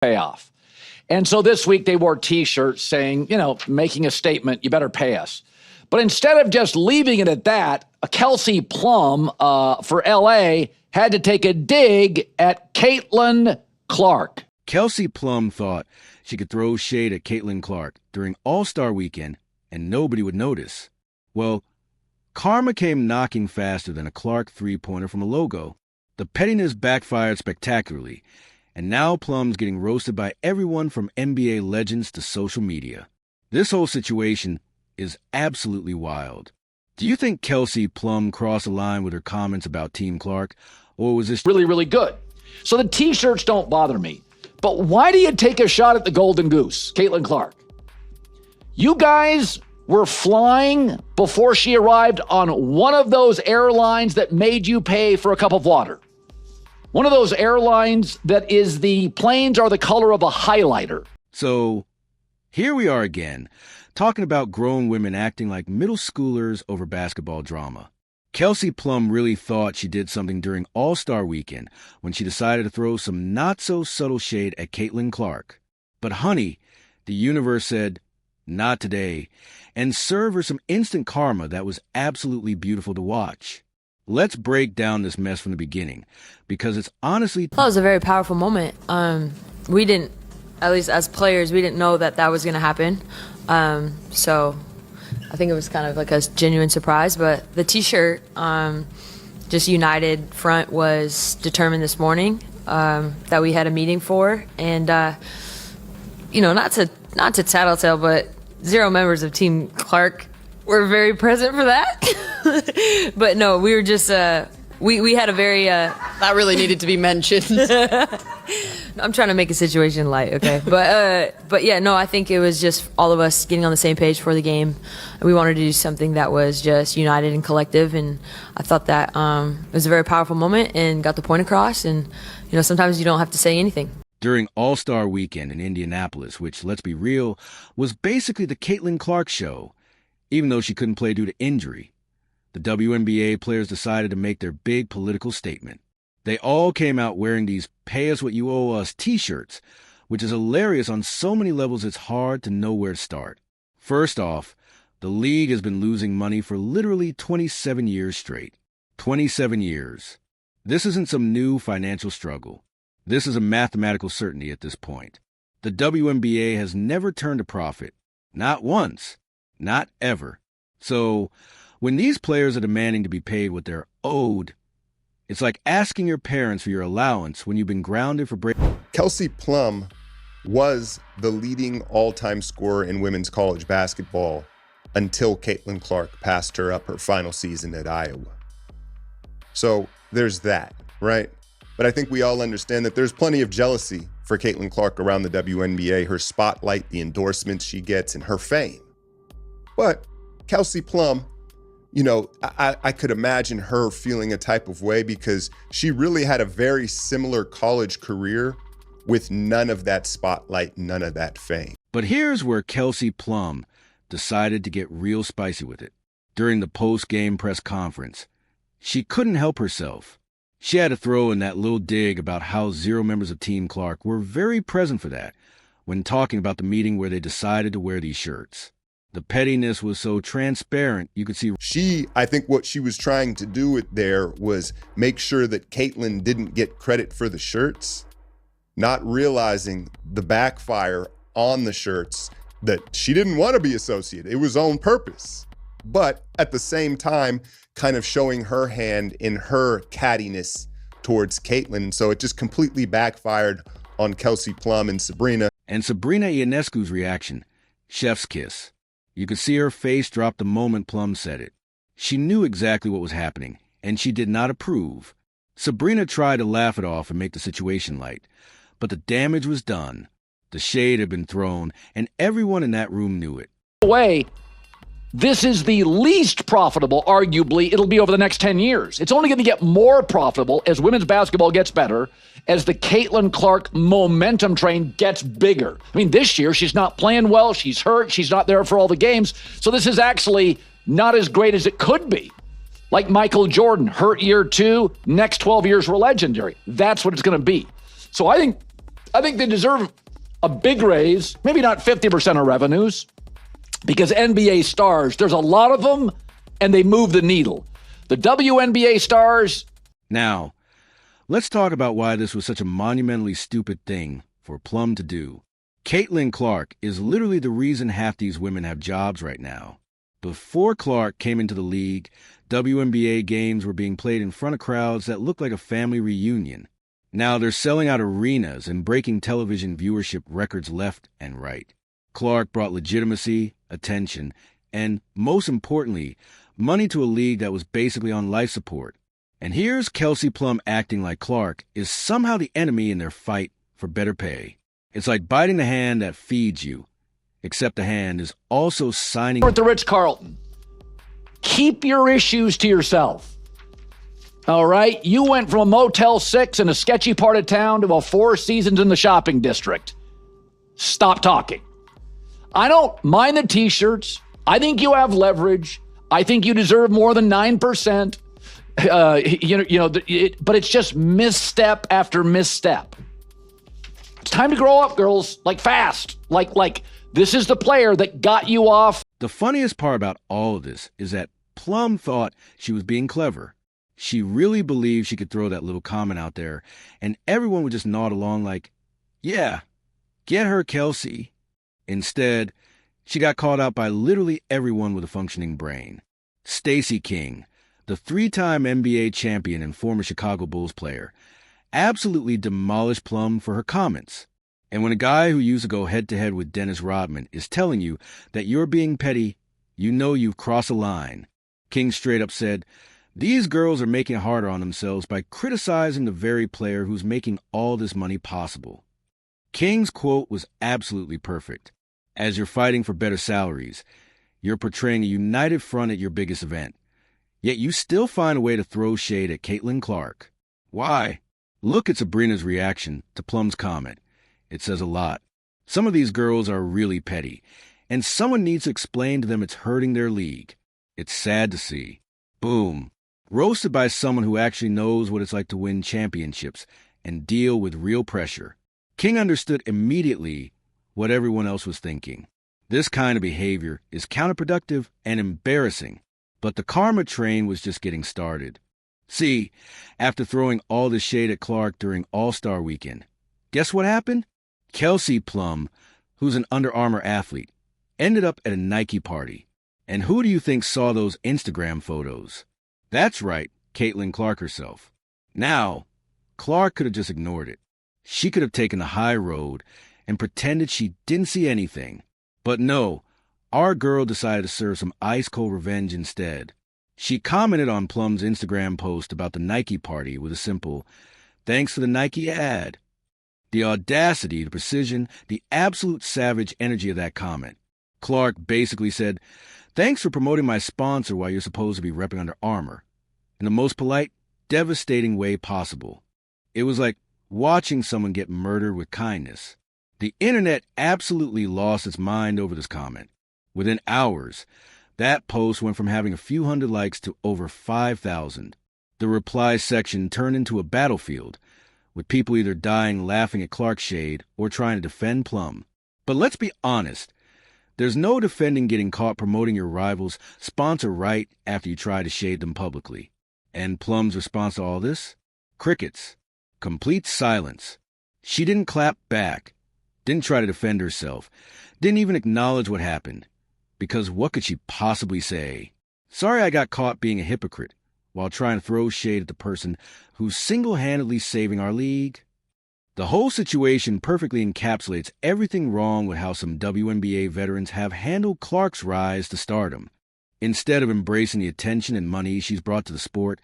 payoff. And so this week they wore T-shirts saying, making a statement, you better pay us. But instead of just leaving it at that, Kelsey Plum for L.A. had to take a dig at Caitlin Clark. Kelsey Plum thought she could throw shade at Caitlin Clark during All-Star Weekend and nobody would notice. Well, karma came knocking faster than a Clark three-pointer from a logo. The pettiness backfired spectacularly, and now Plum's getting roasted by everyone from NBA legends to social media. This whole situation is absolutely wild. Do you think Kelsey Plum crossed the line with her comments about Team Clark, or was this really, really good? So the T-shirts don't bother me. But why do you take a shot at the Golden Goose, Caitlin Clark? You guys were flying before she arrived on one of those airlines that made you pay for a cup of water. One of those airlines that is the planes are the color of a highlighter. So here we are again, talking about grown women acting like middle schoolers over basketball drama. Kelsey Plum really thought she did something during All-Star Weekend when she decided to throw some not-so-subtle shade at Caitlin Clark. But honey, the universe said, not today, and served her some instant karma that was absolutely beautiful to watch. Let's break down this mess from the beginning, because it's honestly... Well, it was a very powerful moment. We didn't, at least as players, we didn't know that was going to happen. So I think it was kind of like a genuine surprise. But the T-shirt, just united front, was determined this morning that we had a meeting for. And, not to tattletale, but 0 members of Team Clark were very present for that. But no, we were just... We had a very... that really needed to be mentioned. I'm trying to make a situation light, okay? But yeah, no, I think it was just all of us getting on the same page for the game. We wanted to do something that was just united and collective, and I thought that it was a very powerful moment and got the point across, and, sometimes you don't have to say anything. During All-Star Weekend in Indianapolis, which, let's be real, was basically the Caitlin Clark show, even though she couldn't play due to injury, the WNBA players decided to make their big political statement. They all came out wearing these pay us what you owe us T-shirts, which is hilarious on so many levels it's hard to know where to start. First off, the league has been losing money for literally 27 years straight. 27 years. This isn't some new financial struggle. This is a mathematical certainty at this point. The WNBA has never turned a profit. Not once. Not ever. So, when these players are demanding to be paid what they're owed, it's like asking your parents for your allowance when you've been grounded for Kelsey Plum was the leading all-time scorer in women's college basketball until Caitlin Clark passed her up her final season at Iowa. So there's that, right? But I think we all understand that there's plenty of jealousy for Caitlin Clark around the WNBA, her spotlight, the endorsements she gets, and her fame. But Kelsey Plum, I could imagine her feeling a type of way because she really had a very similar college career with none of that spotlight, none of that fame. But here's where Kelsey Plum decided to get real spicy with it. During the post-game press conference, she couldn't help herself. She had to throw in that little dig about how 0 members of Team Clark were very present for that when talking about the meeting where they decided to wear these shirts. The pettiness was so transparent, you could see... I think what she was trying to do there was make sure that Caitlin didn't get credit for the shirts, not realizing the backfire on the shirts, that she didn't want to be associated. It was on purpose. But at the same time, kind of showing her hand in her cattiness towards Caitlin. So it just completely backfired on Kelsey Plum and Sabrina. And Sabrina Ionescu's reaction, chef's kiss. You could see her face drop the moment Plum said it. She knew exactly what was happening, and she did not approve. Sabrina tried to laugh it off and make the situation light, but the damage was done. The shade had been thrown, and everyone in that room knew it. Way, this is the least profitable, arguably, it'll be over the next 10 years. It's only going to get more profitable as women's basketball gets better, as the Caitlin Clark momentum train gets bigger. I mean, this year, she's not playing well. She's hurt. She's not there for all the games. So this is actually not as great as it could be. Like Michael Jordan, hurt year 2, next 12 years were legendary. That's what it's going to be. So I think I think they deserve a big raise, maybe not 50% of revenues, because NBA stars, there's a lot of them, and they move the needle. The WNBA stars. Now, let's talk about why this was such a monumentally stupid thing for Plum to do. Caitlin Clark is literally the reason half these women have jobs right now. Before Clark came into the league, WNBA games were being played in front of crowds that looked like a family reunion. Now they're selling out arenas and breaking television viewership records left and right. Clark brought legitimacy, attention, and, most importantly, money to a league that was basically on life support. And here's Kelsey Plum acting like Clark is somehow the enemy in their fight for better pay. It's like biting the hand that feeds you, except the hand is also signing... At the Ritz-Carlton, keep your issues to yourself. All right? You went from a Motel 6 in a sketchy part of town to a Four Seasons in the shopping district. Stop talking. I don't mind the T-shirts. I think you have leverage. I think you deserve more than 9%. But it's just misstep after misstep. It's time to grow up, girls. Like fast. Like this is the player that got you off. The funniest part about all of this is that Plum thought she was being clever. She really believed she could throw that little comment out there, and everyone would just nod along like, yeah, get her, Kelsey. Instead, she got called out by literally everyone with a functioning brain. Stacey King, the three-time NBA champion and former Chicago Bulls player, absolutely demolished Plum for her comments. And when a guy who used to go head-to-head with Dennis Rodman is telling you that you're being petty, you know you've crossed a line. King straight up said, "These girls are making it harder on themselves by criticizing the very player who's making all this money possible." King's quote was absolutely perfect. As you're fighting for better salaries, you're portraying a united front at your biggest event. Yet you still find a way to throw shade at Caitlin Clark. Why? Look at Sabrina's reaction to Plum's comment. It says a lot. Some of these girls are really petty, and someone needs to explain to them it's hurting their league. It's sad to see. Boom. Roasted by someone who actually knows what it's like to win championships and deal with real pressure. King understood immediately what everyone else was thinking. This kind of behavior is counterproductive and embarrassing, but the karma train was just getting started. See, after throwing all this shade at Clark during All-Star Weekend, guess what happened? Kelsey Plum, who's an Under Armour athlete, ended up at a Nike party. And who do you think saw those Instagram photos? That's right, Caitlin Clark herself. Now, Clark could have just ignored it. She could have taken the high road and pretended she didn't see anything. But no, our girl decided to serve some ice-cold revenge instead. She commented on Plum's Instagram post about the Nike party with a simple, "Thanks for the Nike ad." The audacity, the precision, the absolute savage energy of that comment. Clark basically said, "Thanks for promoting my sponsor while you're supposed to be repping Under Armour," in the most polite, devastating way possible. It was like watching someone get murdered with kindness. The internet absolutely lost its mind over this comment. Within hours, that post went from having a few hundred likes to over 5,000. The reply section turned into a battlefield, with people either dying laughing at Clark's shade or trying to defend Plum. But let's be honest, there's no defending getting caught promoting your rival's sponsor right after you try to shade them publicly. And Plum's response to all this? Crickets. Complete silence. She didn't clap back, didn't try to defend herself, didn't even acknowledge what happened. Because what could she possibly say? Sorry I got caught being a hypocrite while trying to throw shade at the person who's single-handedly saving our league. The whole situation perfectly encapsulates everything wrong with how some WNBA veterans have handled Clark's rise to stardom. Instead of embracing the attention and money she's brought to the sport,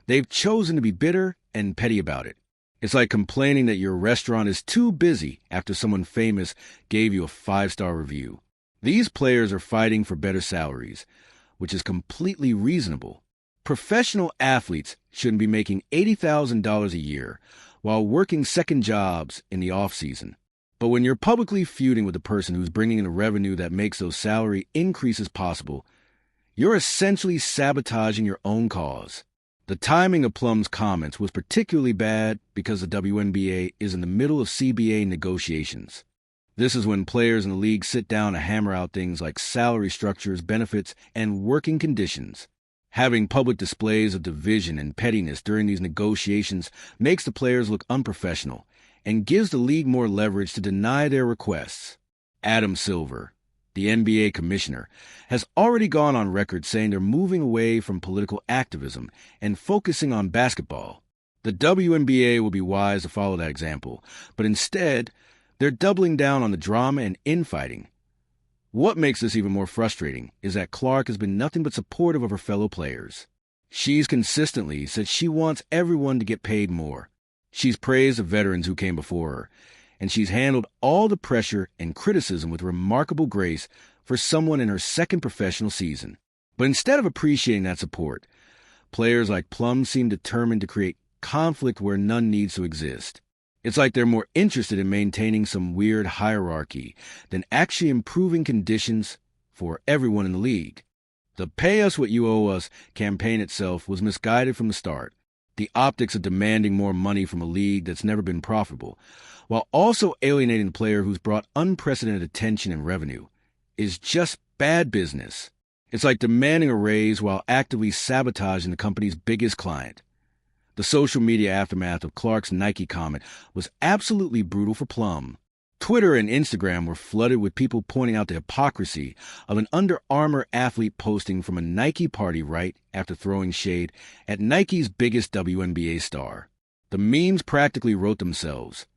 they've chosen to be bitter and petty about it. It's like complaining that your restaurant is too busy after someone famous gave you a 5-star review. These players are fighting for better salaries, which is completely reasonable. Professional athletes shouldn't be making $80,000 a year while working second jobs in the off-season. But when you're publicly feuding with the person who's bringing in the revenue that makes those salary increases possible, you're essentially sabotaging your own cause. The timing of Plum's comments was particularly bad because the WNBA is in the middle of CBA negotiations. This is when players in the league sit down to hammer out things like salary structures, benefits, and working conditions. Having public displays of division and pettiness during these negotiations makes the players look unprofessional and gives the league more leverage to deny their requests. Adam Silver, the NBA commissioner, has already gone on record saying they're moving away from political activism and focusing on basketball. The WNBA will be wise to follow that example, but instead, they're doubling down on the drama and infighting. What makes this even more frustrating is that Clark has been nothing but supportive of her fellow players. She's consistently said she wants everyone to get paid more. She's praised the veterans who came before her, and she's handled all the pressure and criticism with remarkable grace for someone in her second professional season. But instead of appreciating that support, players like Plum seem determined to create conflict where none needs to exist. It's like they're more interested in maintaining some weird hierarchy than actually improving conditions for everyone in the league. The "pay us what you owe us" campaign itself was misguided from the start. The optics of demanding more money from a league that's never been profitable, while also alienating the player who's brought unprecedented attention and revenue, is just bad business. It's like demanding a raise while actively sabotaging the company's biggest client. The social media aftermath of Clark's Nike comment was absolutely brutal for Plum. Twitter and Instagram were flooded with people pointing out the hypocrisy of an Under Armour athlete posting from a Nike party right after throwing shade at Nike's biggest WNBA star. The memes practically wrote themselves.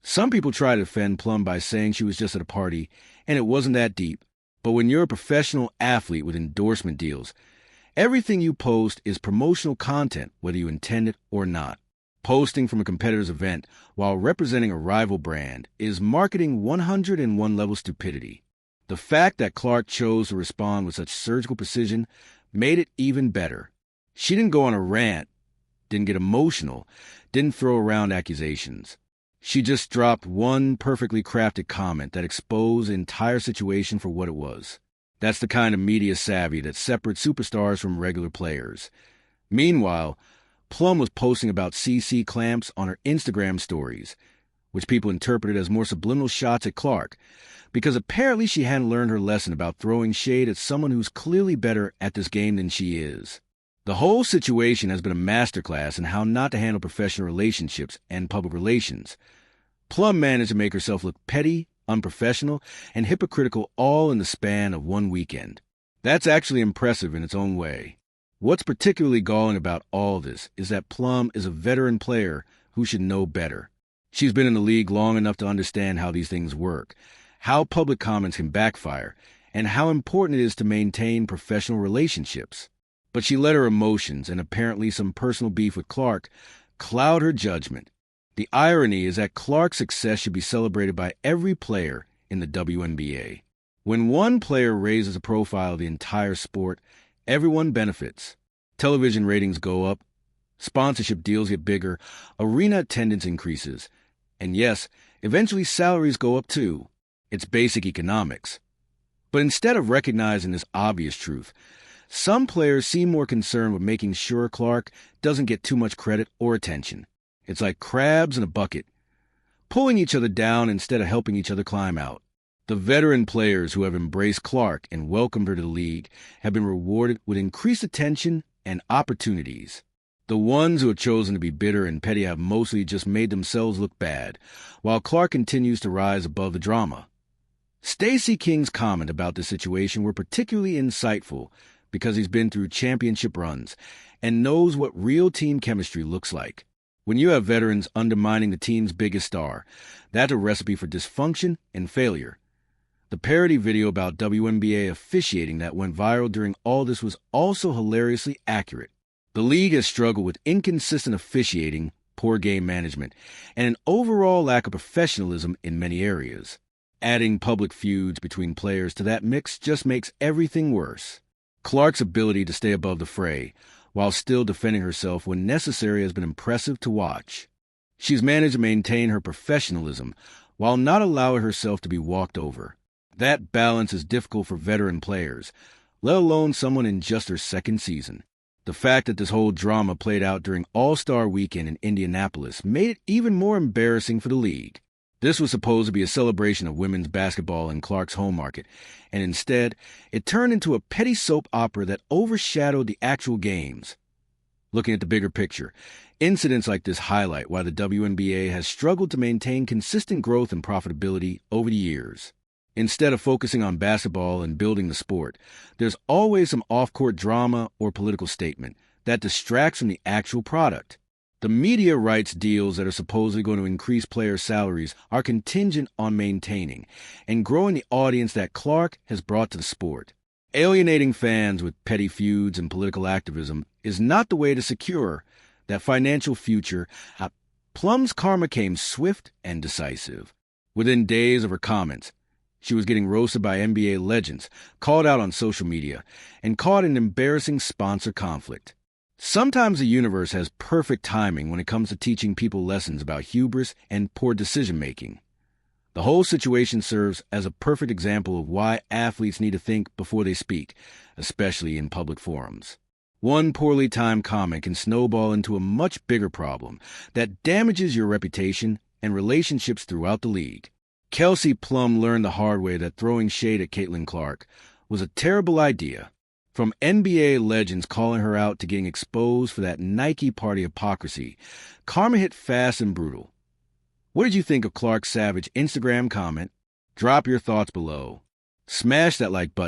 Some people try to defend Plum by saying she was just at a party and it wasn't that deep. But when you're a professional athlete with endorsement deals, everything you post is promotional content, whether you intend it or not. Posting from a competitor's event while representing a rival brand is marketing 101 level stupidity. The fact that Clark chose to respond with such surgical precision made it even better. She didn't go on a rant, didn't get emotional, didn't throw around accusations. She just dropped one perfectly crafted comment that exposed the entire situation for what it was. That's the kind of media savvy that separates superstars from regular players. Meanwhile, Plum was posting about CC clamps on her Instagram stories, which people interpreted as more subliminal shots at Clark, because apparently she hadn't learned her lesson about throwing shade at someone who's clearly better at this game than she is. The whole situation has been a masterclass in how not to handle professional relationships and public relations. Plum managed to make herself look petty, unprofessional, and hypocritical all in the span of one weekend. That's actually impressive in its own way. What's particularly galling about all this is that Plum is a veteran player who should know better. She's been in the league long enough to understand how these things work, how public comments can backfire, and how important it is to maintain professional relationships. But she let her emotions and apparently some personal beef with Clark cloud her judgment. The irony is that Clark's success should be celebrated by every player in the WNBA. When one player raises the profile of the entire sport, everyone benefits. Television ratings go up, sponsorship deals get bigger, arena attendance increases, and yes, eventually salaries go up too. It's basic economics. But instead of recognizing this obvious truth, some players seem more concerned with making sure Clark doesn't get too much credit or attention. It's like crabs in a bucket, pulling each other down instead of helping each other climb out. The veteran players who have embraced Clark and welcomed her to the league have been rewarded with increased attention and opportunities. The ones who have chosen to be bitter and petty have mostly just made themselves look bad, while Clark continues to rise above the drama. Stacey King's comment about this situation were particularly insightful because he's been through championship runs and knows what real team chemistry looks like. When you have veterans undermining the team's biggest star, that's a recipe for dysfunction and failure. The parody video about WNBA officiating that went viral during all this was also hilariously accurate. The league has struggled with inconsistent officiating, poor game management, and an overall lack of professionalism in many areas. Adding public feuds between players to that mix just makes everything worse. Clark's ability to stay above the fray, while still defending herself when necessary, has been impressive to watch. She's managed to maintain her professionalism while not allowing herself to be walked over. That balance is difficult for veteran players, let alone someone in just her second season. The fact that this whole drama played out during All-Star Weekend in Indianapolis made it even more embarrassing for the league. This was supposed to be a celebration of women's basketball in Clark's home market, and instead, it turned into a petty soap opera that overshadowed the actual games. Looking at the bigger picture, incidents like this highlight why the WNBA has struggled to maintain consistent growth and profitability over the years. Instead of focusing on basketball and building the sport, there's always some off-court drama or political statement that distracts from the actual product. The media rights deals that are supposedly going to increase players' salaries are contingent on maintaining and growing the audience that Clark has brought to the sport. Alienating fans with petty feuds and political activism is not the way to secure that financial future. Plum's karma came swift and decisive. Within days of her comments, she was getting roasted by NBA legends, called out on social media, and caught in embarrassing sponsor conflict. Sometimes the universe has perfect timing when it comes to teaching people lessons about hubris and poor decision-making. The whole situation serves as a perfect example of why athletes need to think before they speak, especially in public forums. One poorly timed comment can snowball into a much bigger problem that damages your reputation and relationships throughout the league. Kelsey Plum learned the hard way that throwing shade at Caitlin Clark was a terrible idea. From NBA legends calling her out to getting exposed for that Nike party hypocrisy, karma hit fast and brutal. What did you think of Clark's savage Instagram comment? Drop your thoughts below. Smash that like button.